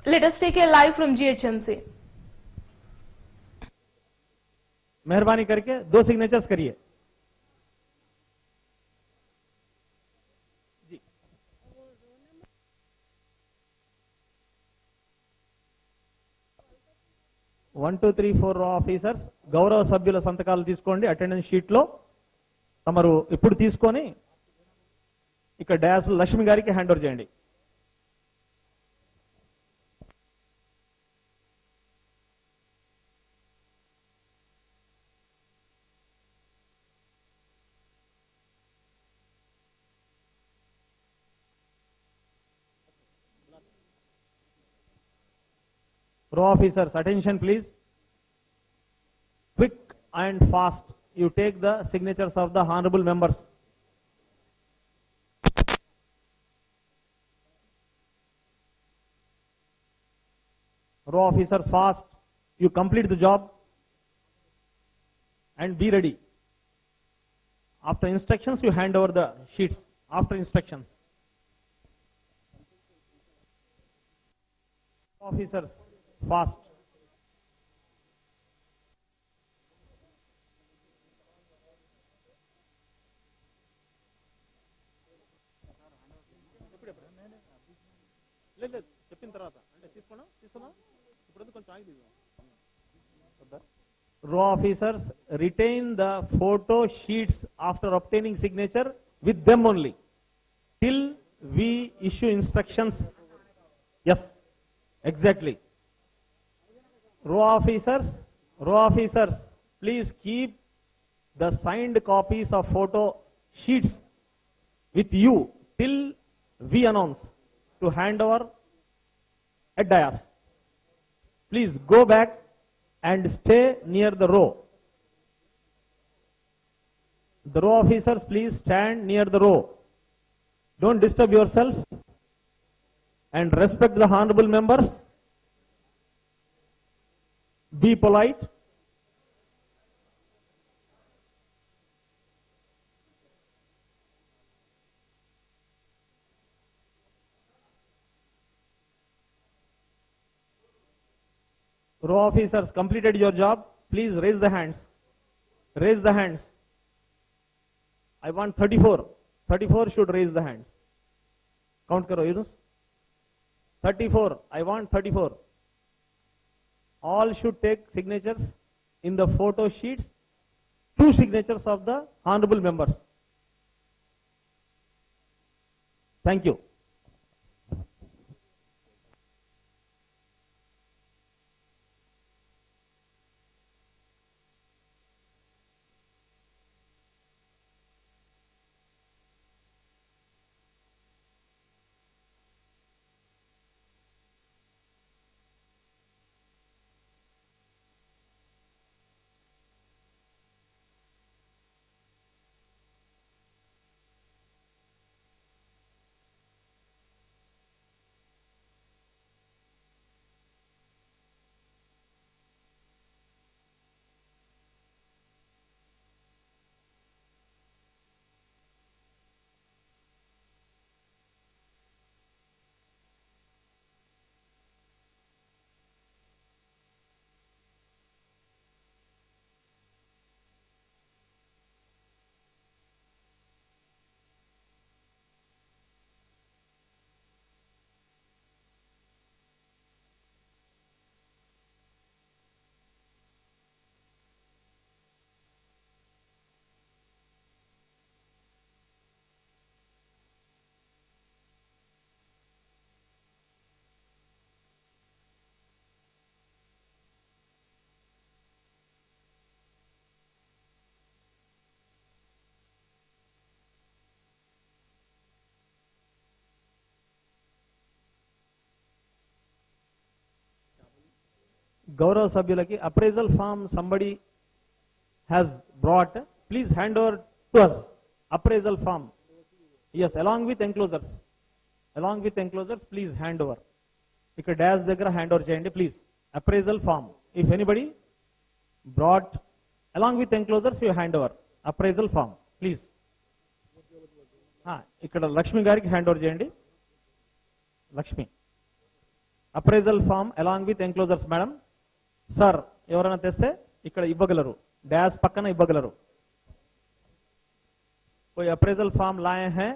Let us take a live from GHMC. मेहरबानी करके 2 signatures करिए जी। 1 2 3 4 ఆఫీసర్స్ గౌరవ సభ్యుల సంతకాలు తీసుకోండి అటెండెన్స్ షీట్ లో తమరు ఇప్పుడు తీసుకొని ఇక్కడ డాష్ లక్ష్మి గారికి హ్యాండ్ ఓవర్ చేయండి Row officers, attention please. Quick and fast, you take the signatures of the honorable members. Row officer, fast, you complete the job and be ready. After instructions, you hand over the sheets. After instructions. Officers, fast. చెప్పిన తర్వాత అంటే తీసుకున్నాం ఇప్పుడు కొంచెం ఆగి తీద్దాం Row officers, retain the photo sheets after obtaining signature with them only till we issue instructions. Yes, exactly. Row officers, please keep the signed copies of photo sheets with you till we announce to hand over at dais. Please go back and stay near the row. The row officers, please stand near the row. Don't disturb yourself and respect the honorable members. Be polite. Row officers completed your job. Please raise the hands. Raise the hands. I want 34. 34 should raise the hands. Count karo Yunus. 34. I want 34. All should take signatures in the photo sheets. 2 signatures of the honorable members. Thank you. Gaurav Sabhyulaki, appraisal form somebody has brought, please hand over to us. Appraisal form. Yes, along with enclosures. Along with enclosures, please hand over. Ikkada dash daggara hand over cheyandi, please. Appraisal form. If anybody brought along with enclosures, you hand over. Appraisal form, please. Ikkada Lakshmi gariki hand over cheyandi. Lakshmi. Appraisal form along with enclosures madam. Sir ఎవరైనా తెస్తే ఇక్కడ ఇవ్వగలరు, dash పక్కన ఇవ్వగలరు. कोई appraisal form लाए हैं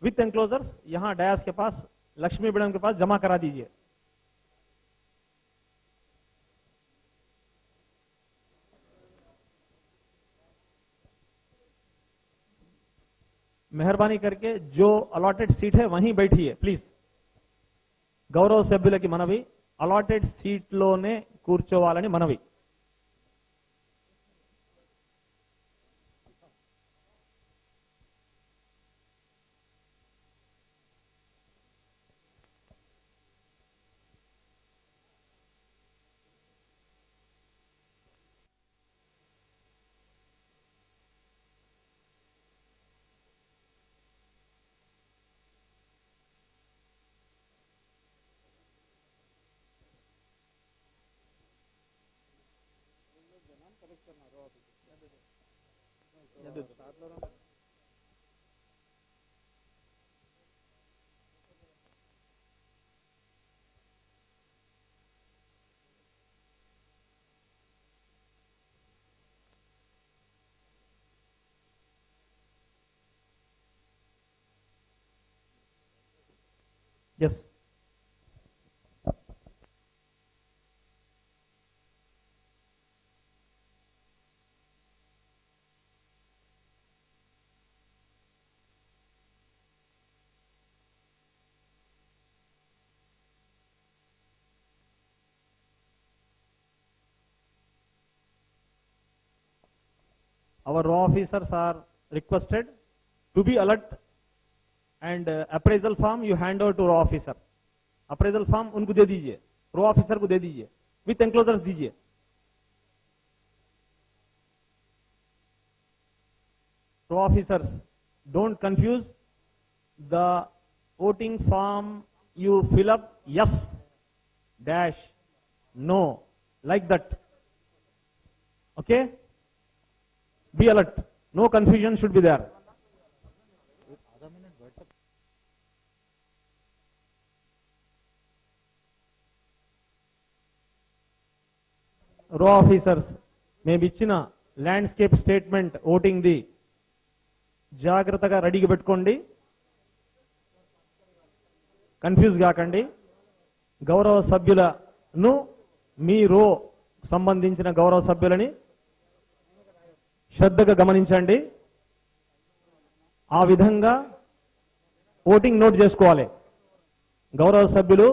with enclosures, यहां डैश के पास, लक्ष्मी मैडम के पास जमा करा दीजिए. मेहरबानी करके जो अलॉटेड सीट है वहीं बैठिए प्लीज. గౌరవ సభ్యులకి మనవి, అలాటెడ్ సీట్లోనే కూర్చోవాలని మనవి. Yes. Our raw officers are requested to be alert and appraisal form you hand over to raw officer. Appraisal form उनको दे दीजिए, raw officer को दे दीजिए, with enclosures दीजिए. Raw officers, don't confuse the voting form. You fill up yes, dash, no, like that. Okay? Be alert. No confusion should be there. Raw officers మేము ఇచ్చిన landscape statement voting the జాగ్రత్తగా రెడీగా పెట్టుకోండి, confuse కాకండి. గౌరవ సభ్యులను, మీ రో సంబంధించిన గౌరవ సభ్యులని శ్రద్ధగా గమనించండి. ఆ విధంగా ఓటింగ్ నోట్ చేసుకోవాలి. గౌరవ సభ్యులు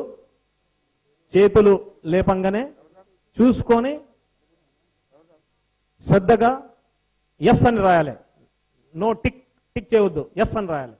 చేతులు లేపంగానే చూసుకొని శ్రద్ధగా ఎస్ అని రాయాలి. నో టిక్ టిక్ చేయవద్దు, ఎస్ అని రాయాలి.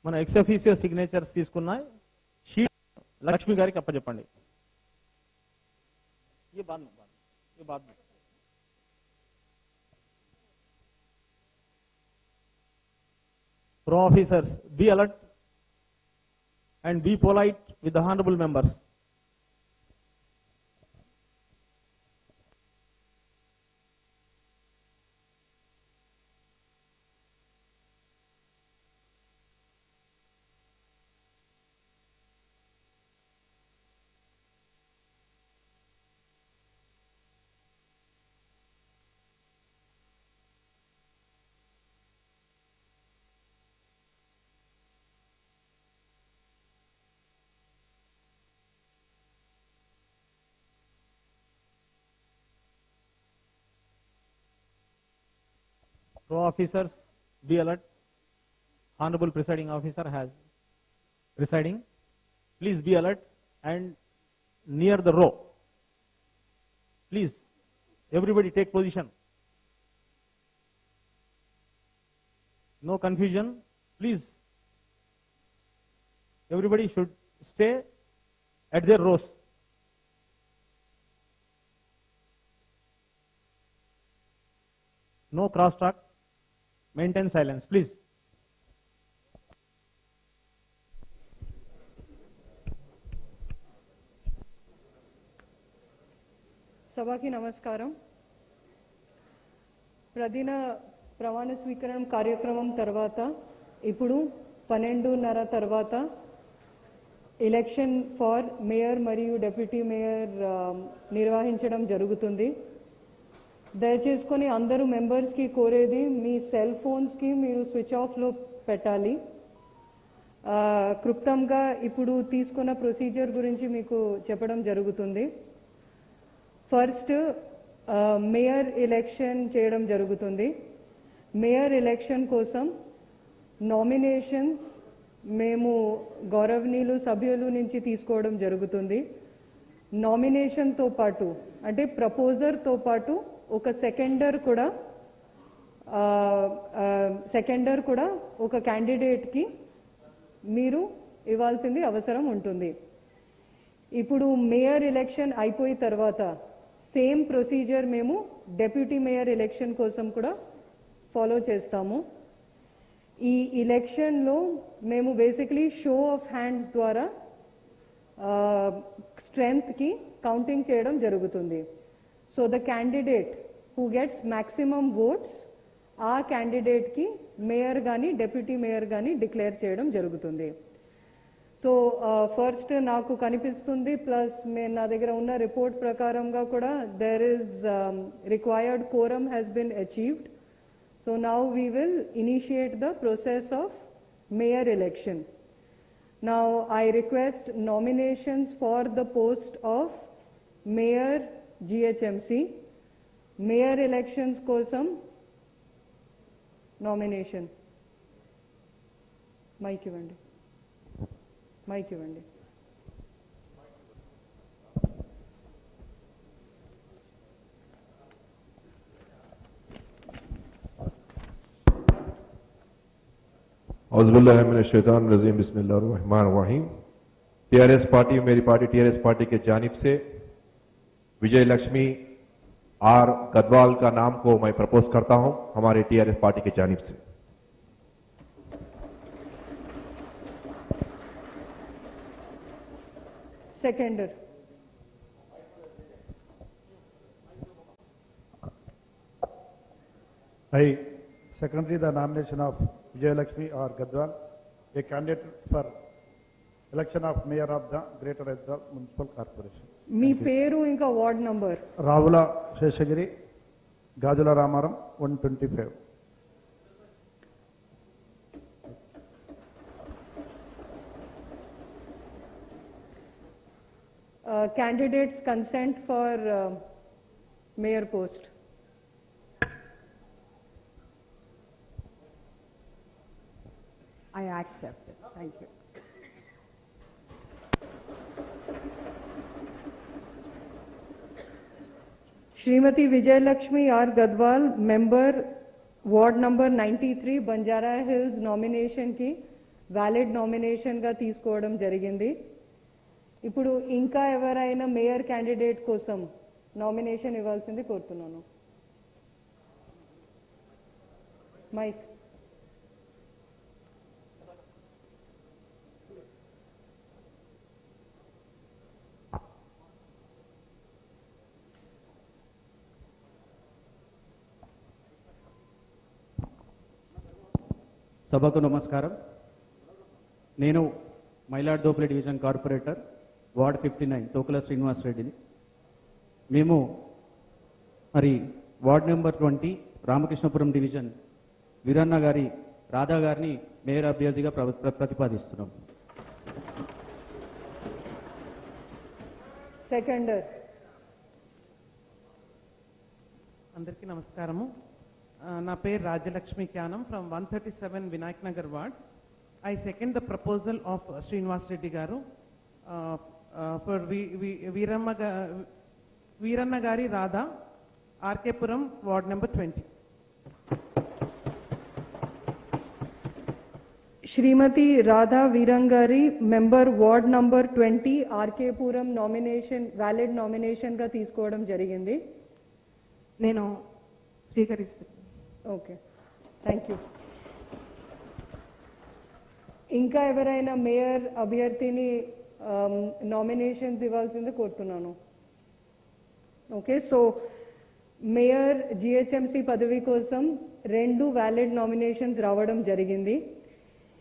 మన ఎక్స్-అఫీషియో సిగ్నేచర్స్ తీసుకున్న షీట్ లక్ష్మి గారికి అప్పచెప్పండి. ये बाद में Pro officers, be alert and be polite with the honorable members. Pro officers, be alert. Honorable presiding officer has presiding. Please be alert and near the row. Please, everybody take position. No confusion. Please, everybody should stay at their rows. No crosstalk. Maintain silence, please. సభకి నమస్కారం. ప్రమాణ స్వీకరణ కార్యక్రమం తర్వాత ఇప్పుడు 12:30 తర్వాత election for mayor మరియు deputy mayor నిర్వహించడం జరుగుతుంది. దయచేసుకొని అందరూ మెంబర్స్కి కోరేది మీ సెల్ ఫోన్స్కి మీరు స్విచ్ ఆఫ్లో పెట్టాలి. క్లుప్తంగా ఇప్పుడు తీసుకున్న ప్రొసీజర్ గురించి మీకు చెప్పడం జరుగుతుంది. ఫస్ట్ మేయర్ ఎలక్షన్ చేయడం జరుగుతుంది. మేయర్ ఎలక్షన్ కోసం నామినేషన్స్ మేము గౌరవనీయులు సభ్యుల నుంచి తీసుకోవడం జరుగుతుంది. నామినేషన్తో పాటు అంటే ప్రపోజర్తో పాటు ఒక సెకండర్ కూడా ఒక క్యాండిడేట్కి మీరు ఇవ్వాల్సింది అవసరం ఉంటుంది. ఇప్పుడు మేయర్ ఎలక్షన్ అయిపోయిన తర్వాత సేమ్ ప్రొసీజర్ మేము డెప్యూటీ మేయర్ ఎలక్షన్ కోసం కూడా ఫాలో చేస్తాము. ఈ ఎలక్షన్లో మేము బేసిక్లీ షో ఆఫ్ హ్యాండ్స్ ద్వారా స్ట్రెంగ్త్కి కౌంటింగ్ చేయడం జరుగుతుంది. So the candidate who gets maximum votes ఆ క్యాండిడేట్కి మేయర్ కానీ డెప్యూటీ మేయర్ కానీ డిక్లేర్ చేయడం జరుగుతుంది. సో ఫస్ట్ నాకు కనిపిస్తుంది ప్లస్ నా దగ్గర ఉన్న రిపోర్ట్ ప్రకారంగా కూడా there is required quorum has been achieved. So now we will initiate the process of mayor election. Now I request nominations for the post of mayor GHMC. Mayor elections కోసం nomination mic ఇవ్వండి. औज़ुबिल्लाहिमिनश्शैतानिर रजीम बिस्मिल्लाहिर्रहमानिर्रहीम। TRS party मेरी party TRS party के जानिब से विजय Lakshmi are Gadwal का नाम को मैं प्रपोज करता हूं हमारे टीआरएस पार्टी की जानिब से। सेकेंडर I secondary the nomination of Vijay Lakshmi or Gadwal, a candidate for election of Mayor of the Greater Hyderabad Municipal Corporation. మీ పేరు ఇంకా ward number? Ravula Seshagiri, Gajula Ramaram 125. Candidates consent for mayor post. I accept it. Thank you. Srimati Vijay Lakshmi R. Gadwal, member, ward number 93, Banjara Hills nomination की valid నామినేషన్గా తీసుకోవడం జరిగింది. ఇప్పుడు ఇంకా ఎవరైనా mayor candidate కోసం నామినేషన్ ఇవ్వాల్సింది కోరుతున్నాను. మైక్. సభకు నమస్కారం. నేను మైలాడ్దోపల్లి division corporator ward 59 Tokula Srinivas రెడ్డిని. మేము మరి ward number 20 Ramakrishnapuram division Veeranna గారి రాధా గారిని మేయర్ అభ్యర్థిగా ప్రతిపాదిస్తున్నాం. సెకండర్. అందరికీ నమస్కారము. నా పేరు Rajalakshmi Kyanam from 137 Vinayak Nagar ward. I second the proposal of Srinivas Reddy garu for Veeranna గారి రాధా, ఆర్కేపురం, వార్డ్ నెంబర్ 20. శ్రీమతి రాధా వీరంగారి member ward number 20 RK Puram nomination valid నామినేషన్గా తీసుకోవడం జరిగింది. నేను స్వీకరిస్తున్నాను. Okay, thank you. ఇంకా ఎవరైనా మేయర్ అభ్యర్థిని నామినేషన్స్ ఇవ్వాల్సింది కోరుతున్నాను. ఓకే, సో మేయర్ జిహెచ్ఎంసి పదవి కోసం 2 వ్యాలిడ్ నామినేషన్స్ రావడం జరిగింది.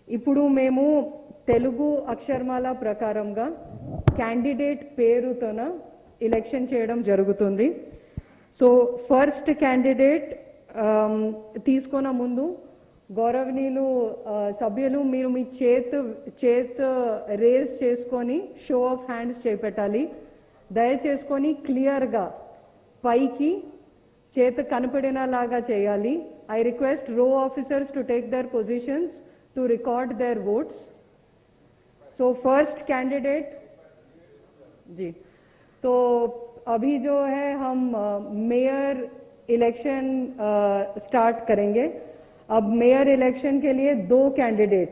ఇప్పుడు మేము తెలుగు అక్షరమాల ప్రకారంగా క్యాండిడేట్ పేరుతోన ఎలక్షన్ చేయడం జరుగుతుంది. సో ఫస్ట్ క్యాండిడేట్ తీసుకున్న ముందు గౌరవనీయులు సభ్యులు మీరు మీ చేత్ రేజ్ చేసుకొని షో ఆఫ్ హ్యాండ్స్ చేపెట్టాలి. దయచేసుకొని క్లియర్గా పైకి చేత కనపడినలాగా చేయాలి. I request RO officers to take their positions to record their votes. So first candidate ji, तो अभी जो है हम मेयर इलेक्शन स्टार्ट करेंगे. अब मेयर इलेक्शन के लिए 2 कैंडिडेट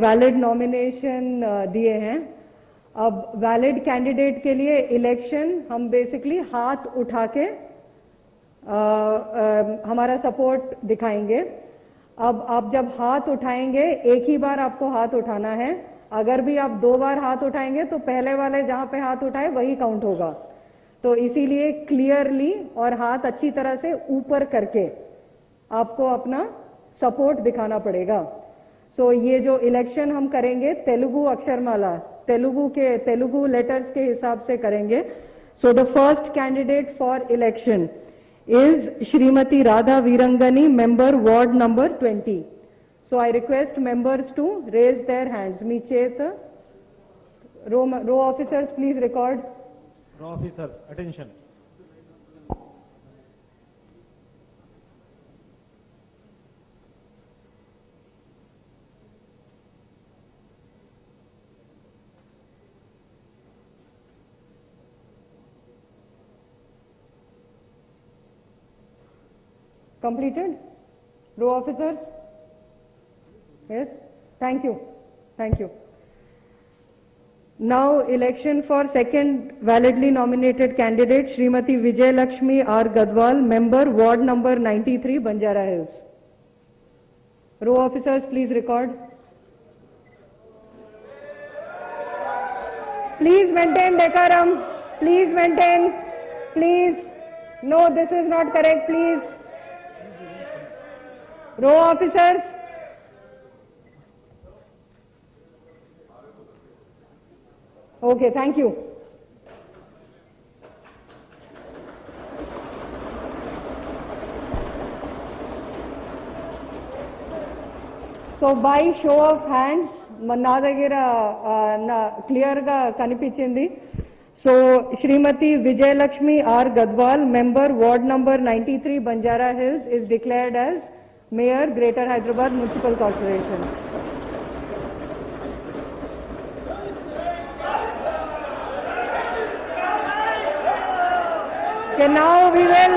वैलिड नॉमिनेशन दिए हैं. अब वैलिड कैंडिडेट के लिए इलेक्शन हम बेसिकली हाथ उठा के हमारा सपोर्ट दिखाएंगे. अब आप जब हाथ उठाएंगे, एक ही बार आपको हाथ उठाना है. अगर भी आप 2 बार हाथ उठाएंगे तो पहले वाले जहां पे हाथ उठाए वही काउंट होगा. तो इसीलिए क्लियरली और हाथ अच्छी तरह से ऊपर करके आपको अपना सपोर्ट दिखाना पड़ेगा. सो ये जो इलेक्शन हम करेंगे तेलुगु अक्षरमाला, तेलुगु लेटर्स के हिसाब से करेंगे. So the first candidate for election is Shrimati Radha Virangani, member ward number 20. So I request members to raise their hands. Me chet row officers please record. Row officers, attention. Completed? Row officers? Yes? Thank you. Thank you. Now election for second validly nominated candidate Shrimati Vijay Lakshmi R. Gadwal, member ward number 93 Banjara Hills. Row officers please record. Please maintain decorum. Please maintain. Please. No, this is not correct, please. Row officers. Okay, thank you. So by show of hands, నా దగ్గర clear గా కనిపించింది. So Shrimati Vijayalakshmi R Gadwal, member ward number 93 Banjara Hills, is declared as Mayor, Greater Hyderabad Municipal Corporation. Okay, now we will,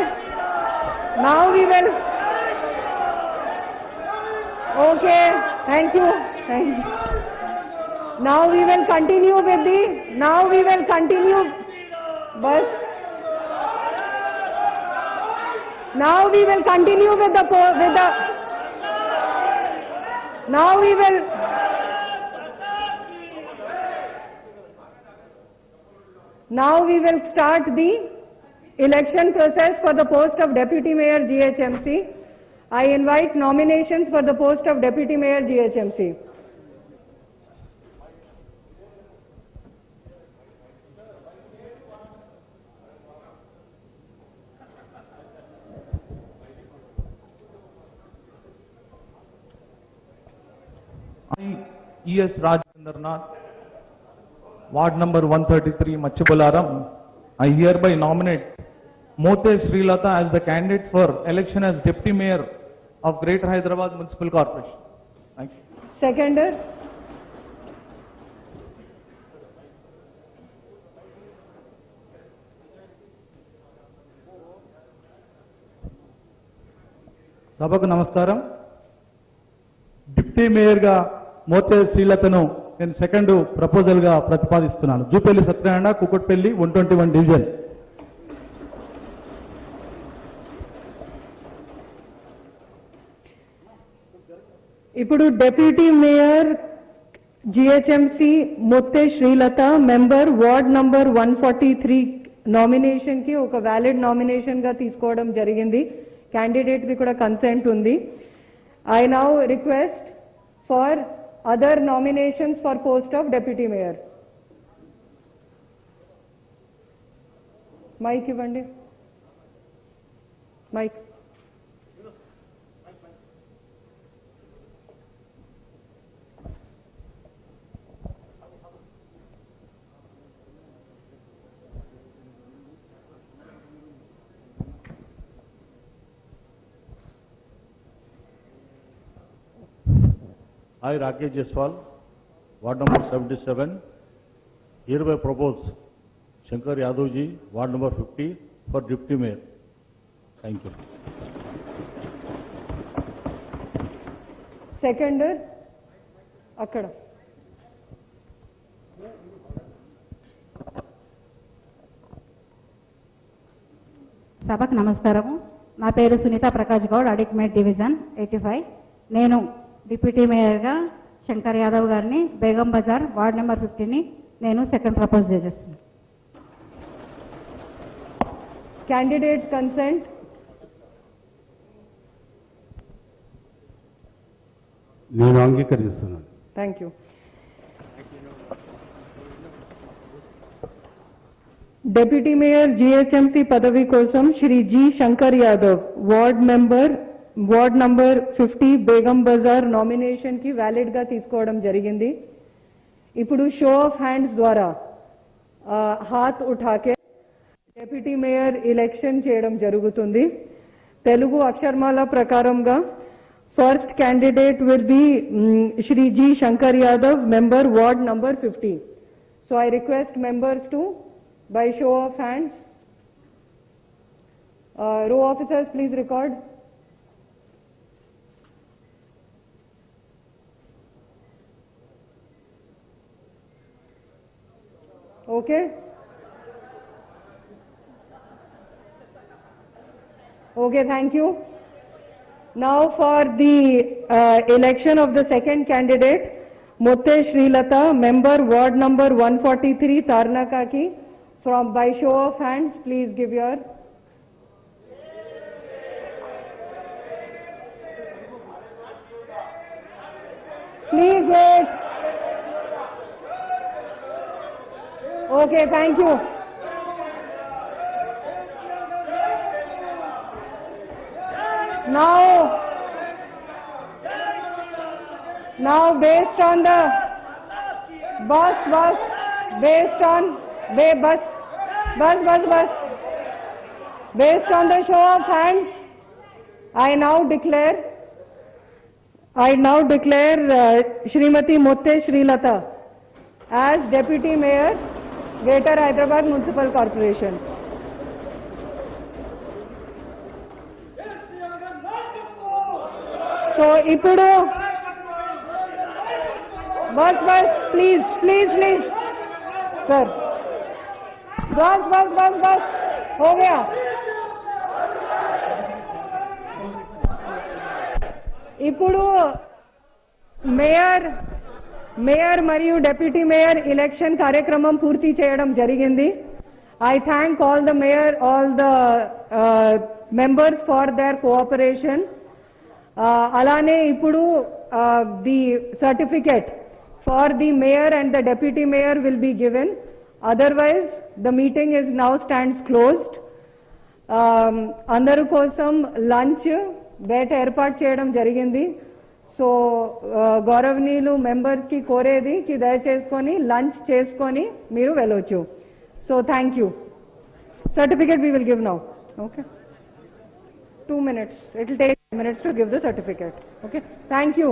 okay. Thank you. Thank you. Now we will continue with the. Now we will continue. But now we will continue with the Now we will. Now we will start the election process for the post of Deputy Mayor GHMC. I invite nominations for the post of Deputy Mayor GHMC. E.S. Rajendranath, Ward number 133, Machibularam. I hereby nominate Mote Srilata as the candidate for election as Deputy Mayor of Greater Hyderabad Municipal Corporation. Thank you. Seconder. సభకు నమస్కారం. Deputy మేయర్గా మోతే శ్రీలతను నేను second ప్రపోజల్గా ప్రతిపాదిస్తున్నాను. Jupally Satyanarayana, Kukatpally 121 division. ఇప్పుడు deputy mayor GHMC Mothe Srilatha member ward number 143 nomination కి ఒక వ్యాలిడ్ నామినేషన్ గా తీసుకోవడం జరిగింది. క్యాండిడేట్ ది కూడా కన్సెంట్ ఉంది. I now request for other nominations for post of deputy mayor. Mike ఇవ్వండి. Mike. I, Rakesh Jaiswal, Ward number 77, hereby propose Shankar Yadav ji, Ward number 50, for Deputy Mayor. Thank you. Seconder, అక్కడ. సభకు నమస్కారము. నా పేరు Sunitha Prakash Goud, Adikmet division 85. నేను deputy మేయర్గా శంకర్ యాదవ్ గారిని Begum Bazar ward number 50ని నేను సెకండ్ ప్రపోజ్ చేస్తున్నాను. Candidate consent. నేను అంగీకరిస్తున్నాను. Thank you. Deputy mayor GHMC పదవి కోసం Shri G Shankar Yadav ward number 50 Begum Bazar nomination కి వ్యాలిడ్ గా తీసుకోవడం జరిగింది. ఇప్పుడు షో ఆఫ్ హ్యాండ్స్ ద్వారా హాత్ ఉఠాకే డిప్యూటీ మేయర్ ఎలక్షన్ చేయడం జరుగుతుంది. తెలుగు అక్షరమాల ప్రకారంగా first candidate will B Shri G Shankar Yadav member ward number 50. So I request members to by show of hands. Row officers, please record. Okay. Okay, thank you. Now for the election of the second candidate, Motte Srilata, member ward number 143, Tarnakaki. From by show of hands, please give your. Please wait. Okay, thank you. Now based on the based on based on the show of hands, I now declare Shrimati Motte Srilata as Deputy Mayor, Greater Hyderabad Municipal Corporation. So, बस बस please please please sir बस बस बस बस हो गया ఇప్పుడు mayor మరియు డిప్యూటీ మేయర్ ఎలక్షన్ కార్యక్రమం పూర్తి చేయడం జరిగింది. I thank all the mayor, all the members for their cooperation. Alane ippudu the certificate for the mayor and the deputy mayor will be given. Otherwise, the meeting is now stands closed. Andaru kosam lunch beta ఏర్పాటు చేయడం జరిగింది. So గౌరవనీయులు members కి కోరేది కి దయచేసుకొని lunch చేసుకొని మీరు వెళ్ళొచ్చు. So thank you. Certificate we will give now. Okay. 2 minutes. It will take minutes to give the certificate. Okay. Thank you.